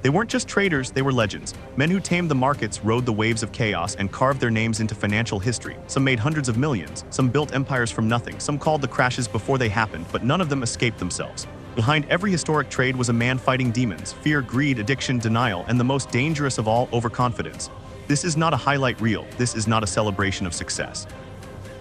They weren't just traders, they were legends. Men who tamed the markets, rode the waves of chaos, and carved their names into financial history. Some made hundreds of millions, some built empires from nothing, some called the crashes before they happened, but none of them escaped themselves. Behind every historic trade was a man fighting demons: fear, greed, addiction, denial, and the most dangerous of all, overconfidence. This is not a highlight reel. This is not a celebration of success.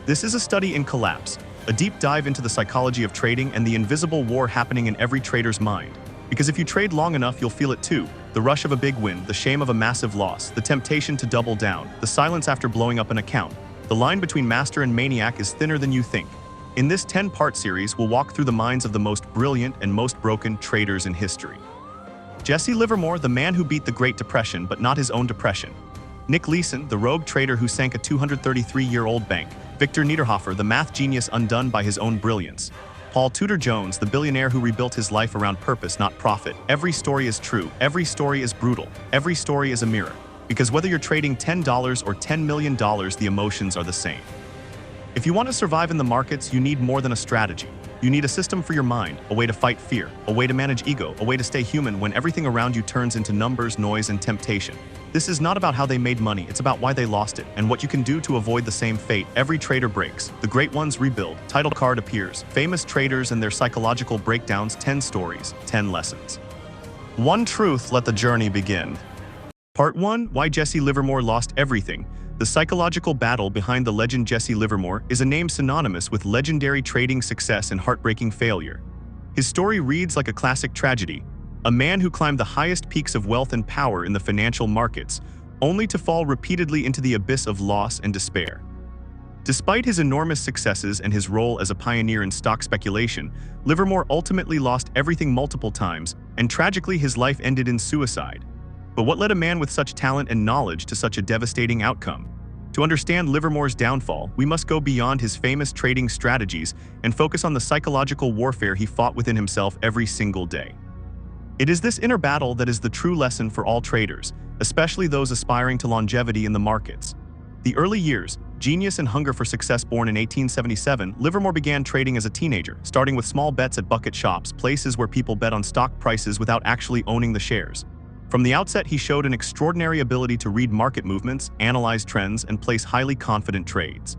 This is a study in collapse, a deep dive into the psychology of trading and the invisible war happening in every trader's mind. Because if you trade long enough, you'll feel it too. The rush of a big win, the shame of a massive loss, the temptation to double down, the silence after blowing up an account. The line between master and maniac is thinner than you think. In this 10-part series, we'll walk through the minds of the most brilliant and most broken traders in history. Jesse Livermore, the man who beat the Great Depression, but not his own depression. Nick Leeson, the rogue trader who sank a 233-year-old bank. Victor Niederhofer, the math genius undone by his own brilliance. Paul Tudor Jones, the billionaire who rebuilt his life around purpose, not profit. Every story is true. Every story is brutal. Every story is a mirror. Because whether you're trading $10 or $10 million, the emotions are the same. If you want to survive in the markets, you need more than a strategy. You need a system for your mind, a way to fight fear, a way to manage ego, a way to stay human when everything around you turns into numbers, noise, and temptation. This is not about how they made money, it's about why they lost it, and what you can do to avoid the same fate. Every trader breaks. The great ones rebuild. Title card appears. Famous traders and their psychological breakdowns. 10 stories, 10 lessons. One truth, let the journey begin. Part 1. Why Jesse Livermore lost everything. The psychological battle behind the legend Jesse Livermore is a name synonymous with legendary trading success and heartbreaking failure. His story reads like a classic tragedy. A man who climbed the highest peaks of wealth and power in the financial markets, only to fall repeatedly into the abyss of loss and despair. Despite his enormous successes and his role as a pioneer in stock speculation, Livermore ultimately lost everything multiple times, and tragically his life ended in suicide. But what led a man with such talent and knowledge to such a devastating outcome? To understand Livermore's downfall, we must go beyond his famous trading strategies and focus on the psychological warfare he fought within himself every single day. It is this inner battle that is the true lesson for all traders, especially those aspiring to longevity in the markets. The early years, genius and hunger for success. Born in 1877, Livermore began trading as a teenager, starting with small bets at bucket shops, places where people bet on stock prices without actually owning the shares. From the outset, he showed an extraordinary ability to read market movements, analyze trends, and place highly confident trades.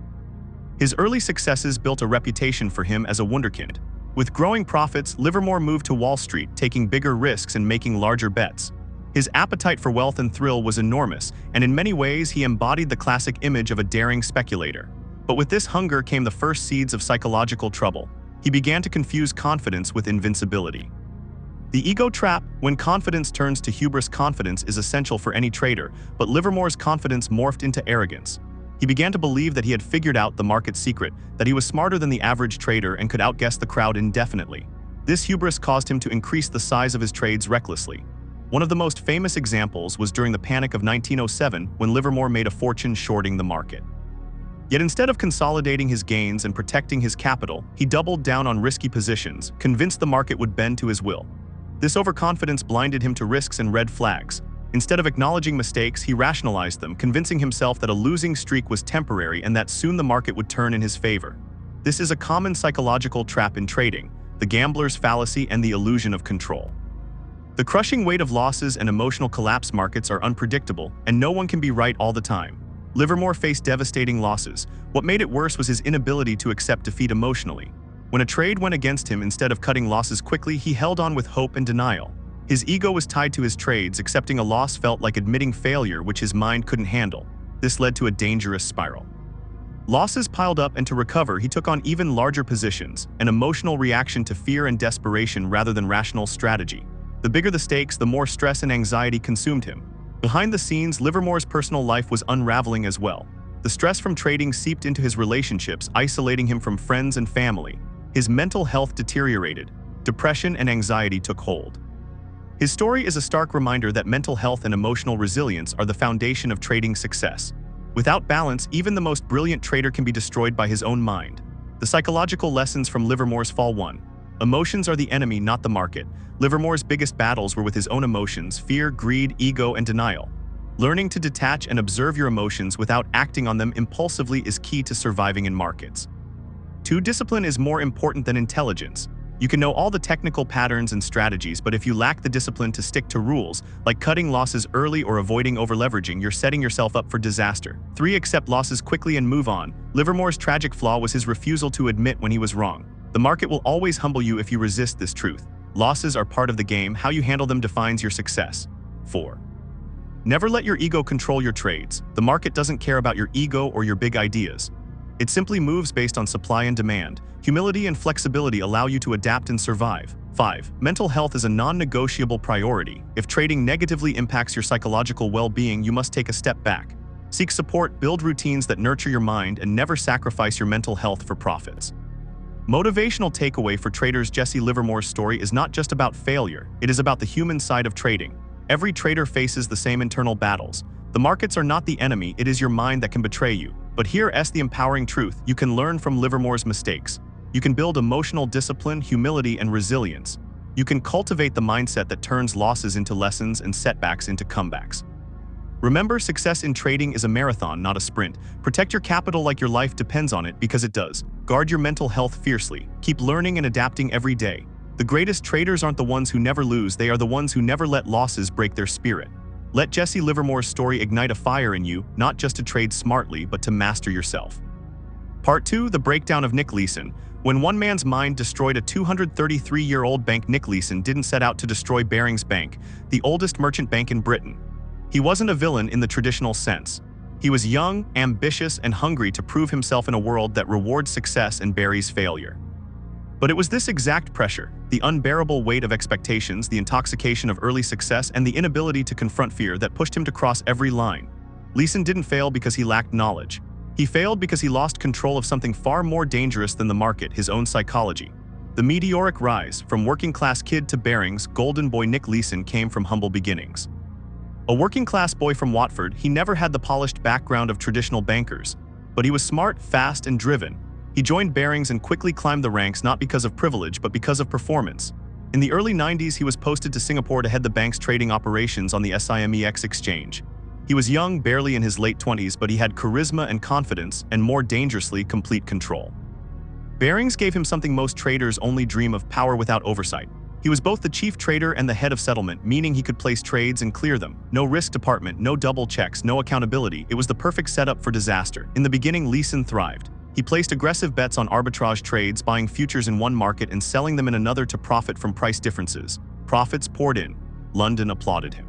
His early successes built a reputation for him as a wunderkind. With growing profits, Livermore moved to Wall Street, taking bigger risks and making larger bets. His appetite for wealth and thrill was enormous, and in many ways he embodied the classic image of a daring speculator. But with this hunger came the first seeds of psychological trouble. He began to confuse confidence with invincibility. The ego trap, when confidence turns to hubris. Confidence is essential for any trader, but Livermore's confidence morphed into arrogance. He began to believe that he had figured out the market's secret, that he was smarter than the average trader and could outguess the crowd indefinitely. This hubris caused him to increase the size of his trades recklessly. One of the most famous examples was during the Panic of 1907, when Livermore made a fortune shorting the market. Yet instead of consolidating his gains and protecting his capital, he doubled down on risky positions, convinced the market would bend to his will. This overconfidence blinded him to risks and red flags. Instead of acknowledging mistakes, he rationalized them, convincing himself that a losing streak was temporary and that soon the market would turn in his favor. This is a common psychological trap in trading, the gambler's fallacy and the illusion of control. The crushing weight of losses and emotional collapse. Markets are unpredictable, and no one can be right all the time. Livermore faced devastating losses. What made it worse was his inability to accept defeat emotionally. When a trade went against him, instead of cutting losses quickly, he held on with hope and denial. His ego was tied to his trades. Accepting a loss felt like admitting failure, which his mind couldn't handle. This led to a dangerous spiral. Losses piled up, and to recover, he took on even larger positions, an emotional reaction to fear and desperation rather than rational strategy. The bigger the stakes, the more stress and anxiety consumed him. Behind the scenes, Livermore's personal life was unraveling as well. The stress from trading seeped into his relationships, isolating him from friends and family. His mental health deteriorated. Depression and anxiety took hold. His story is a stark reminder that mental health and emotional resilience are the foundation of trading success. Without balance, even the most brilliant trader can be destroyed by his own mind. The psychological lessons from Livermore's fall. 1. Emotions are the enemy, not the market. Livermore's biggest battles were with his own emotions: fear, greed, ego, and denial. Learning to detach and observe your emotions without acting on them impulsively is key to surviving in markets. 2. Discipline is more important than intelligence. You can know all the technical patterns and strategies, but if you lack the discipline to stick to rules, like cutting losses early or avoiding overleveraging, you're setting yourself up for disaster. 3. Accept losses quickly and move on. Livermore's tragic flaw was his refusal to admit when he was wrong. The market will always humble you if you resist this truth. Losses are part of the game. How you handle them defines your success. 4. Never let your ego control your trades. The market doesn't care about your ego or your big ideas. It simply moves based on supply and demand. Humility and flexibility allow you to adapt and survive. 5. Mental health is a non-negotiable priority. If trading negatively impacts your psychological well-being, you must take a step back. Seek support, build routines that nurture your mind, and never sacrifice your mental health for profits. Motivational takeaway for traders: Jesse Livermore's story is not just about failure, it is about the human side of trading. Every trader faces the same internal battles. The markets are not the enemy, it is your mind that can betray you. But here's the empowering truth: you can learn from Livermore's mistakes. You can build emotional discipline, humility, and resilience. You can cultivate the mindset that turns losses into lessons and setbacks into comebacks. Remember, success in trading is a marathon, not a sprint. Protect your capital like your life depends on it, because it does. Guard your mental health fiercely. Keep learning and adapting every day. The greatest traders aren't the ones who never lose, they are the ones who never let losses break their spirit. Let Jesse Livermore's story ignite a fire in you, not just to trade smartly, but to master yourself. Part 2: The breakdown of Nick Leeson. When one man's mind destroyed a 233-year-old bank, Nick Leeson didn't set out to destroy Barings Bank, the oldest merchant bank in Britain. He wasn't a villain in the traditional sense. He was young, ambitious, and hungry to prove himself in a world that rewards success and buries failure. But it was this exact pressure, the unbearable weight of expectations, the intoxication of early success, and the inability to confront fear that pushed him to cross every line. Leeson didn't fail because he lacked knowledge. He failed because he lost control of something far more dangerous than the market: his own psychology. The meteoric rise, from working-class kid to Barings, golden boy Nick Leeson came from humble beginnings. A working-class boy from Watford, he never had the polished background of traditional bankers. But he was smart, fast, and driven. He joined Barings and quickly climbed the ranks, not because of privilege, but because of performance. In the early 90s, he was posted to Singapore to head the bank's trading operations on the SIMEX exchange. He was young, barely in his late 20s, but he had charisma and confidence, and more dangerously, complete control. Barings gave him something most traders only dream of: power without oversight. He was both the chief trader and the head of settlement, meaning he could place trades and clear them. No risk department, no double checks, no accountability. It was the perfect setup for disaster. In the beginning, Leeson thrived. He placed aggressive bets on arbitrage trades, buying futures in one market and selling them in another to profit from price differences. Profits poured in. London applauded him.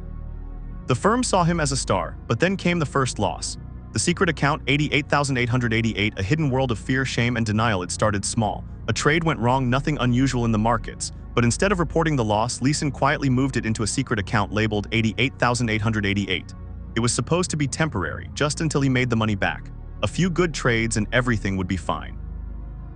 The firm saw him as a star, but then came the first loss. The secret account, 88,888, a hidden world of fear, shame, and denial. It started small. A trade went wrong, nothing unusual in the markets. But instead of reporting the loss, Leeson quietly moved it into a secret account labeled 88,888. It was supposed to be temporary, just until he made the money back. A few good trades and everything would be fine.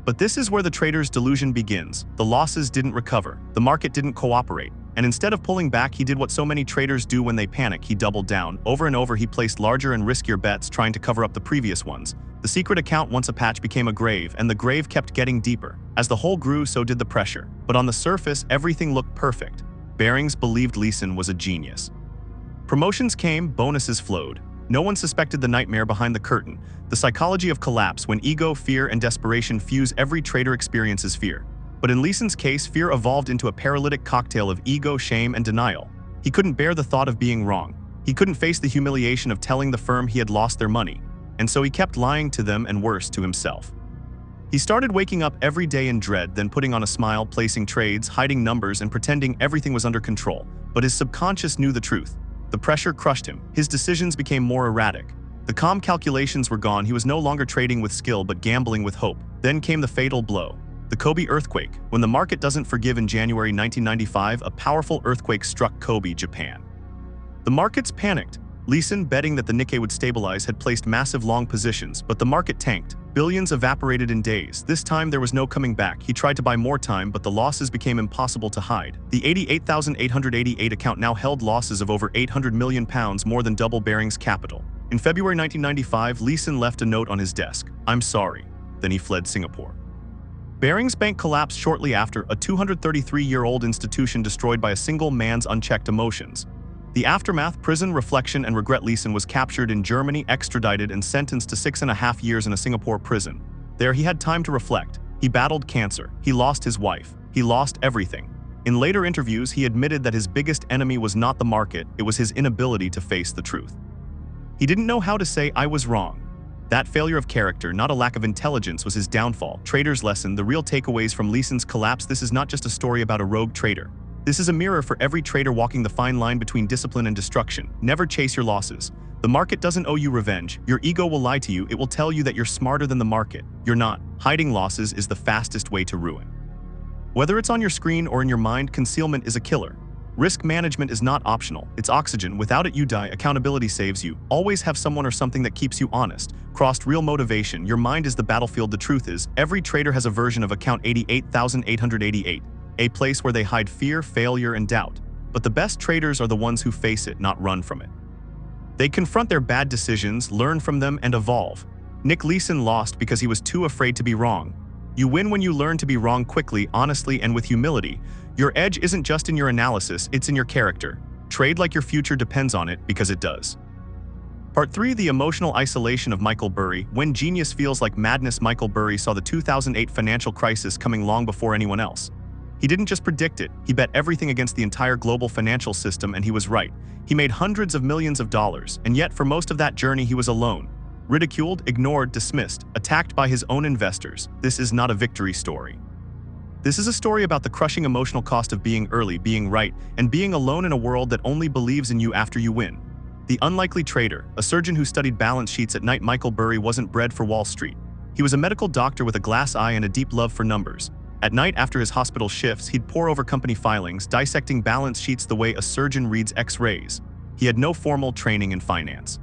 But this is where the trader's delusion begins. The losses didn't recover. The market didn't cooperate. And instead of pulling back, he did what so many traders do when they panic. He doubled down. Over and over, he placed larger and riskier bets, trying to cover up the previous ones. The secret account, once a patch, became a grave, and the grave kept getting deeper. As the hole grew, so did the pressure. But on the surface, everything looked perfect. Barings believed Leeson was a genius. Promotions came, bonuses flowed. No one suspected the nightmare behind the curtain, the psychology of collapse when ego, fear, and desperation fuse. Every trader experiences fear. But in Leeson's case, fear evolved into a paralytic cocktail of ego, shame, and denial. He couldn't bear the thought of being wrong. He couldn't face the humiliation of telling the firm he had lost their money. And so he kept lying to them, and worse, to himself. He started waking up every day in dread, then putting on a smile, placing trades, hiding numbers, and pretending everything was under control. But his subconscious knew the truth. The pressure crushed him. His decisions became more erratic. The calm calculations were gone. He was no longer trading with skill, but gambling with hope. Then came the fatal blow. The Kobe earthquake. When the market doesn't forgive, in January 1995, a powerful earthquake struck Kobe, Japan. The markets panicked. Leeson, betting that the Nikkei would stabilize, had placed massive long positions, but the market tanked. Billions evaporated in days. This time there was no coming back. He tried to buy more time, but the losses became impossible to hide. The 88,888 account now held losses of over £800 million, more than double Barings' capital. In February 1995, Leeson left a note on his desk: "I'm sorry." Then he fled Singapore. Barings Bank collapsed shortly after, a 233-year-old institution destroyed by a single man's unchecked emotions. The aftermath: prison, reflection, and regret. Leeson was captured in Germany, extradited, and sentenced to 6.5 years in a Singapore prison. There he had time to reflect. He battled cancer. He lost his wife. He lost everything. In later interviews, he admitted that his biggest enemy was not the market, it was his inability to face the truth. He didn't know how to say, "I was wrong." That failure of character, not a lack of intelligence, was his downfall. Trader's lesson, the real takeaways from Leeson's collapse. This is not just a story about a rogue trader. This is a mirror for every trader walking the fine line between discipline and destruction. Never chase your losses. The market doesn't owe you revenge. Your ego will lie to you. It will tell you that you're smarter than the market. You're not. Hiding losses is the fastest way to ruin. Whether it's on your screen or in your mind, concealment is a killer. Risk management is not optional. It's oxygen. Without it, you die. Accountability saves you. Always have someone or something that keeps you honest. Crossed real motivation. Your mind is the battlefield. The truth is, every trader has a version of account 88,888, a place where they hide fear, failure, and doubt. But the best traders are the ones who face it, not run from it. They confront their bad decisions, learn from them, and evolve. Nick Leeson lost because he was too afraid to be wrong. You win when you learn to be wrong quickly, honestly, and with humility. Your edge isn't just in your analysis, it's in your character. Trade like your future depends on it, because it does. Part 3. The emotional isolation of Michael Burry. When genius feels like madness, Michael Burry saw the 2008 financial crisis coming long before anyone else. He didn't just predict it, he bet everything against the entire global financial system, and he was right. He made hundreds of millions of dollars, and yet for most of that journey he was alone. Ridiculed, ignored, dismissed, attacked by his own investors. This is not a victory story. This is a story about the crushing emotional cost of being early, being right, and being alone in a world that only believes in you after you win. The unlikely trader, a surgeon who studied balance sheets at night. Michael Burry wasn't bred for Wall Street. He was a medical doctor with a glass eye and a deep love for numbers. At night, after his hospital shifts, he'd pore over company filings, dissecting balance sheets the way a surgeon reads X-rays. He had no formal training in finance.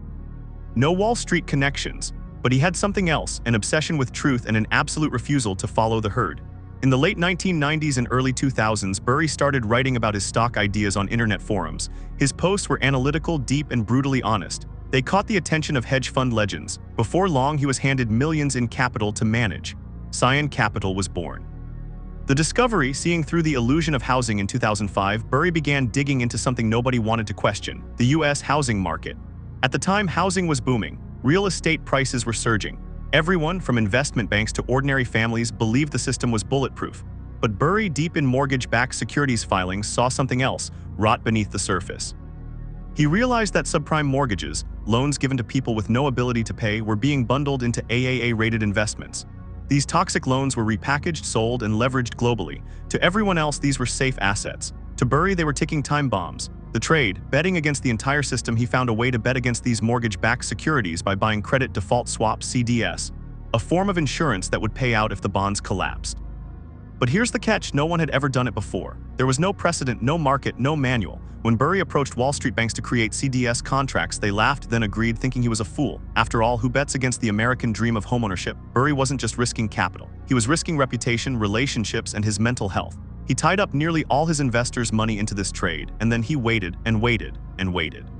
No Wall Street connections, but he had something else, an obsession with truth and an absolute refusal to follow the herd. In the late 1990s and early 2000s, Burry started writing about his stock ideas on internet forums. His posts were analytical, deep, and brutally honest. They caught the attention of hedge fund legends. Before long, he was handed millions in capital to manage. Cyan Capital was born. The discovery, seeing through the illusion of housing in 2005, Burry began digging into something nobody wanted to question: the U.S. housing market. At the time, housing was booming. Real estate prices were surging. Everyone, from investment banks to ordinary families, believed the system was bulletproof. But Burry, deep in mortgage-backed securities filings, saw something else rot beneath the surface. He realized that subprime mortgages, loans given to people with no ability to pay, were being bundled into AAA-rated investments. These toxic loans were repackaged, sold, and leveraged globally. To everyone else, these were safe assets. To Burry, they were ticking time bombs. The trade, betting against the entire system. He found a way to bet against these mortgage-backed securities by buying credit default swaps, CDS, a form of insurance that would pay out if the bonds collapsed. But here's the catch: no one had ever done it before. There was no precedent, no market, no manual. When Burry approached Wall Street banks to create CDS contracts, they laughed, then agreed, thinking he was a fool. After all, who bets against the American dream of homeownership? Burry wasn't just risking capital. He was risking reputation, relationships, and his mental health. He tied up nearly all his investors' money into this trade, and then he waited and waited and waited.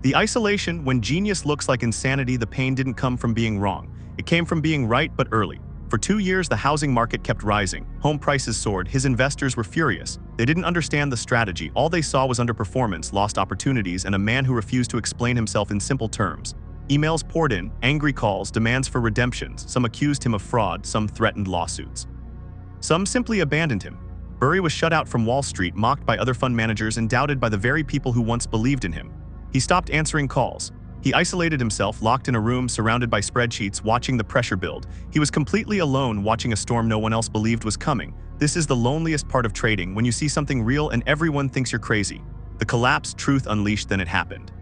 The isolation, when genius looks like insanity, the pain didn't come from being wrong. It came from being right, but early. For 2 years, the housing market kept rising. Home prices soared. His investors were furious. They didn't understand the strategy. All they saw was underperformance, lost opportunities, and a man who refused to explain himself in simple terms. Emails poured in, angry calls, demands for redemptions. Some accused him of fraud, some threatened lawsuits. Some simply abandoned him. Burry was shut out from Wall Street, mocked by other fund managers, and doubted by the very people who once believed in him. He stopped answering calls. He isolated himself, locked in a room, surrounded by spreadsheets, watching the pressure build. He was completely alone, watching a storm no one else believed was coming. This is the loneliest part of trading, when you see something real and everyone thinks you're crazy. The collapse, truth unleashed, then it happened.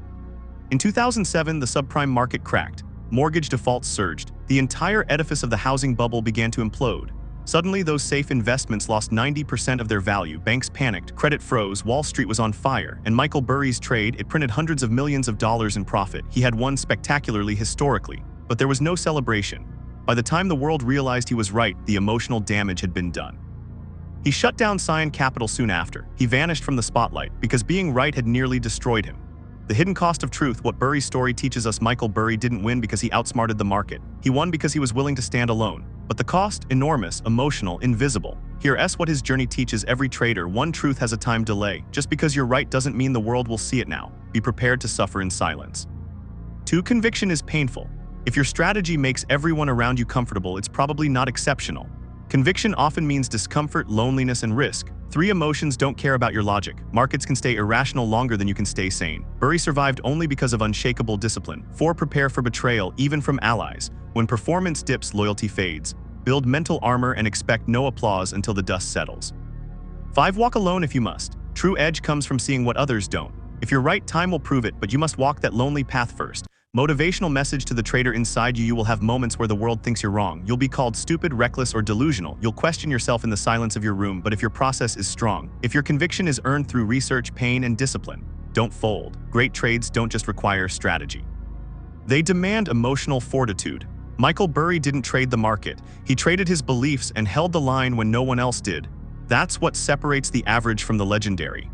In 2007, the subprime market cracked. Mortgage defaults surged. The entire edifice of the housing bubble began to implode. Suddenly, those safe investments lost 90% of their value. Banks panicked, credit froze, Wall Street was on fire, and Michael Burry's trade, it printed hundreds of millions of dollars in profit. He had won spectacularly, historically, but there was no celebration. By the time the world realized he was right, the emotional damage had been done. He shut down Cyan Capital soon after. He vanished from the spotlight because being right had nearly destroyed him. The hidden cost of truth, what Burry's story teaches us: Michael Burry didn't win because he outsmarted the market. He won because he was willing to stand alone. But the cost, enormous, emotional, invisible. Here's what his journey teaches every trader: one truth has a time delay. Just because you're right doesn't mean the world will see it now. Be prepared to suffer in silence. 2. Conviction is painful. If your strategy makes everyone around you comfortable, it's probably not exceptional. Conviction often means discomfort, loneliness, and risk. 3 emotions don't care about your logic. Markets can stay irrational longer than you can stay sane. Burry survived only because of unshakable discipline. 4 prepare for betrayal, even from allies. When performance dips, loyalty fades. Build mental armor and expect no applause until the dust settles. 5 walk alone if you must. True edge comes from seeing what others don't. If you're right, time will prove it, but you must walk that lonely path first. Motivational message to the trader inside you: you will have moments where the world thinks you're wrong. You'll be called stupid, reckless, or delusional. You'll question yourself in the silence of your room, but if your process is strong, if your conviction is earned through research, pain, and discipline, don't fold. Great trades don't just require strategy. They demand emotional fortitude. Michael Burry didn't trade the market. He traded his beliefs and held the line when no one else did. That's what separates the average from the legendary.